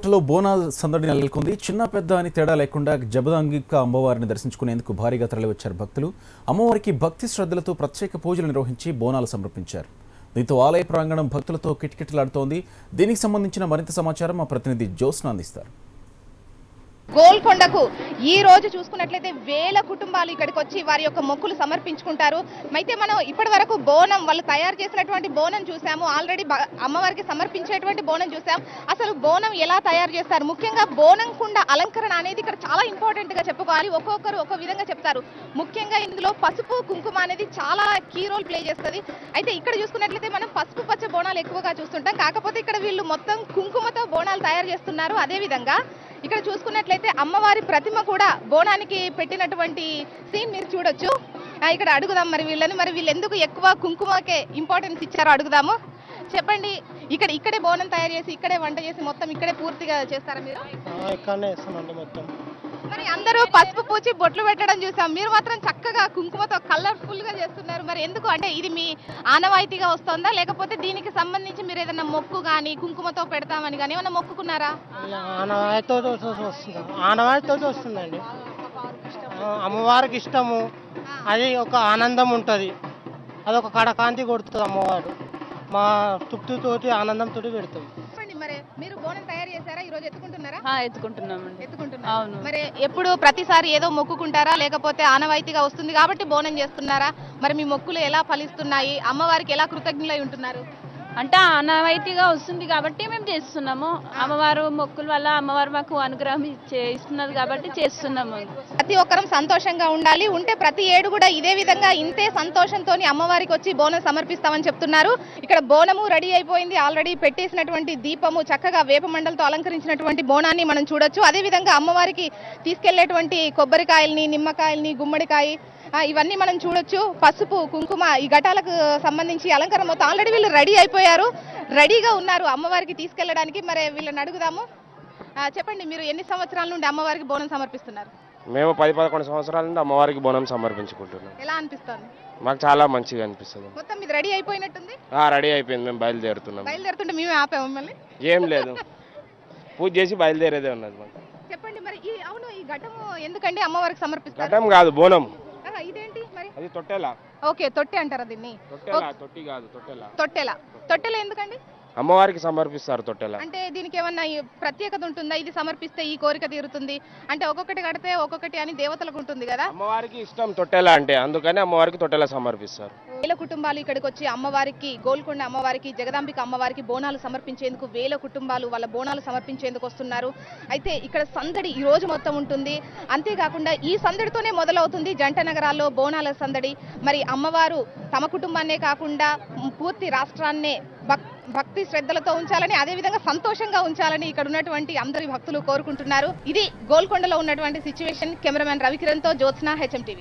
గోల్కొండలో బోనాల సందడి నెలకొంది. చిన్న పెద్ద అని తేడా లేకుండా జబదాంగిక అమ్మవారిని దర్శించుకునేందుకు భారీగా తరలివచ్చారు భక్తులు. అమ్మవారికి భక్తి శ్రద్ధలతో ప్రత్యేక పూజలు నిర్వహించి బోనాలు సమర్పించారు. దీంతో ఆలయ ప్రాంగణం భక్తులతో కిటకిటలాడుతోంది. దీనికి సంబంధించిన మరింత సమాచారం మా ప్రతినిధి జ్యోత్స్న అందిస్తారు. గోల్కొండకు ఈ రోజు చూసుకున్నట్లయితే వేల కుటుంబాలు ఇక్కడికి వచ్చి వారి యొక్క మొక్కులు సమర్పించుకుంటారు. అయితే మనం ఇప్పటి వరకు బోనం వాళ్ళు తయారు చేసినటువంటి బోనం చూసాము, ఆల్రెడీ అమ్మవారికి సమర్పించేటువంటి బోనం చూసాం. అసలు బోనం ఎలా తయారు చేస్తారు, ముఖ్యంగా బోనం కుండ అలంకరణ అనేది ఇక్కడ చాలా ఇంపార్టెంట్ గా చెప్పుకోవాలి. ఒక్కొక్కరు ఒక విధంగా చెప్తారు. ముఖ్యంగా ఇందులో పసుపు కుంకుమ అనేది చాలా కీ రోల్ ప్లే చేస్తుంది. అయితే ఇక్కడ చూసుకున్నట్లయితే మనం పసుపు పచ్చ బోనాలు ఎక్కువగా చూస్తుంటాం, కాకపోతే ఇక్కడ వీళ్ళు మొత్తం కుంకుమతో బోనాలు తయారు చేస్తున్నారు. అదే విధంగా ఇక్కడ చూసుకున్నట్లయితే అమ్మవారి ప్రతిమ కూడా బోనానికి పెట్టినటువంటి సీన్ మీరు చూడొచ్చు. ఇక్కడ అడుగుదాం మరి వీళ్ళు ఎందుకు ఎక్కువ కుంకుమకే ఇంపార్టెన్స్ ఇచ్చారో అడుగుదాము. చెప్పండి, ఇక్కడే బోనం తయారు చేసి ఇక్కడే వంట చేసి మొత్తం ఇక్కడే పూర్తిగా చేస్తారా మీరు? ఇక్కడనే చేస్తామండి మొత్తం. మరి అందరూ పసుపు పూచి బొట్లు పెట్టడం చూసాం, మీరు మాత్రం చక్కగా కుంకుమతో కలర్ఫుల్ గా చేస్తున్నారు. మరి ఎందుకు, అంటే ఇది మీ ఆనవాయితీగా వస్తుందా, లేకపోతే దీనికి సంబంధించి మీరు ఏదైనా మొక్కు కానీ కుంకుమతో పెడతామని కానీ ఏమన్నా మొక్కుకున్నారా? ఆనవాయితీతో వస్తుందండి. అమ్మవారికి ఇష్టము, అది ఒక ఆనందం ఉంటుంది, అదొక కడకాంతి కొడుతుంది అమ్మవారు. మా తృప్తితోటి ఆనందంతో పెడతాం. మరి మీరు బోనం తయారు చేశారా, ఈ రోజు ఎత్తుకుంటున్నారా? ఎత్తుకుంటున్నామండి. అవును. మరి ఎప్పుడు ప్రతిసారి ఏదో మొక్కుకుంటారా, లేకపోతే ఆనవాయితీగా వస్తుంది కాబట్టి బోనం చేస్తున్నారా? మరి మీ మొక్కులు ఎలా ఫలిస్తున్నాయి, అమ్మవారికి ఎలా కృతజ్ఞులై ఉంటున్నారు? అంటే ఆనవాయితీగా వస్తుంది కాబట్టి మేము చేస్తున్నాము. అమ్మవారు మొక్కుల వల్ల అమ్మవారు మాకు అనుగ్రహం ఇస్తున్నది కాబట్టి చేస్తున్నాము. ప్రతి ఒక్కరం సంతోషంగా ఉండాలి, ఉంటే ప్రతి ఏడు కూడా ఇదే విధంగా ఇంతే సంతోషంతో అమ్మవారికి వచ్చి బోనం సమర్పిస్తామని చెప్తున్నారు. ఇక్కడ బోనము రెడీ అయిపోయింది, ఆల్రెడీ పెట్టేసినటువంటి దీపము చక్కగా వేప మండలతో అలంకరించినటువంటి బోనాన్ని మనం చూడొచ్చు. అదే విధంగా అమ్మవారికి తీసుకెళ్లేటువంటి కొబ్బరికాయల్ని, నిమ్మకాయల్ని, గుమ్మడికాయ ఇవన్నీ మనం చూడొచ్చు. పసుపు కుంకుమ ఈ ఘటాలకు సంబంధించి అలంకరణ మొత్తం ఆల్రెడీ వీళ్ళు రెడీ అయిపోయారు, రెడీగా ఉన్నారు అమ్మవారికి తీసుకెళ్లడానికి. మరి వీళ్ళని అడుగుదాము. చెప్పండి, మీరు ఎన్ని సంవత్సరాల నుండి అమ్మవారికి బోనం సమర్పిస్తున్నారు? మేము 10-11 సంవత్సరాల నుండి అమ్మవారికి బోనం సమర్పించుకుంటున్నాం. ఎలా అనిపిస్తుంది? మాకు చాలా మంచిగా అనిపిస్తుంది. మొత్తం ఇది రెడీ అయిపోయినట్టుంది. రెడీ అయిపోయింది, మేము బయలుదేరుతుంటే మేమే ఆపాము మిమ్మల్ని. ఏం లేదు, పూజ చేసి బయలుదేరేదే ఉన్నది మాకు. చెప్పండి, మరి అవును ఈ ఘటము ఎందుకండి అమ్మవారికి సమర్పిస్తారు? ఘటం కాదు, బోనం. ఇదేంటి మరి? అది తొట్టెలా. ఓకే, తొట్టె అంటారా దీన్ని? తొట్టి కాదు, తొట్టెలా ఎందుకండి అమ్మవారికి సమర్పిస్తారు తొట్టెలా? అంటే దీనికి ఏమన్నా ప్రత్యేకత ఉంటుందా? ఇది సమర్పిస్తే ఈ కోరిక తీరుతుంది అంటే ఒక్కొక్కటి కడితే ఒక్కొక్కటి అని దేవతలకు ఉంటుంది కదా. అమ్మవారికి ఇష్టం తొట్టెలా అంటే, అందుకని అమ్మవారికి తొట్టెలా సమర్పిస్తారు. వేల కుటుంబాలు ఇక్కడికి వచ్చి అమ్మవారికి, గోల్కొండ అమ్మవారికి, జగదాంబిక అమ్మవారికి బోనాలు సమర్పించేందుకు వేల కుటుంబాలు వాళ్ళ బోనాలు సమర్పించేందుకు వస్తున్నారు. అయితే ఇక్కడ సందడి ఈ రోజు మొత్తం ఉంటుంది. అంతేకాకుండా ఈ సందడితోనే మొదలవుతుంది జంట నగరాల్లో బోనాల సందడి. మరి అమ్మవారు తమ కుటుంబాన్నే కాకుండా పూర్తి రాష్ట్రాన్నే భక్తి శ్రద్ధలతో ఉంచాలని, అదేవిధంగా సంతోషంగా ఉంచాలని ఇక్కడ ఉన్నటువంటి అందరి భక్తులు కోరుకుంటున్నారు. ఇది గోల్కొండలో ఉన్నటువంటి సిచ్యువేషన్. కెమెరామెన్ రవికిరణ్ తో జ్యోత్స్న, HM TV.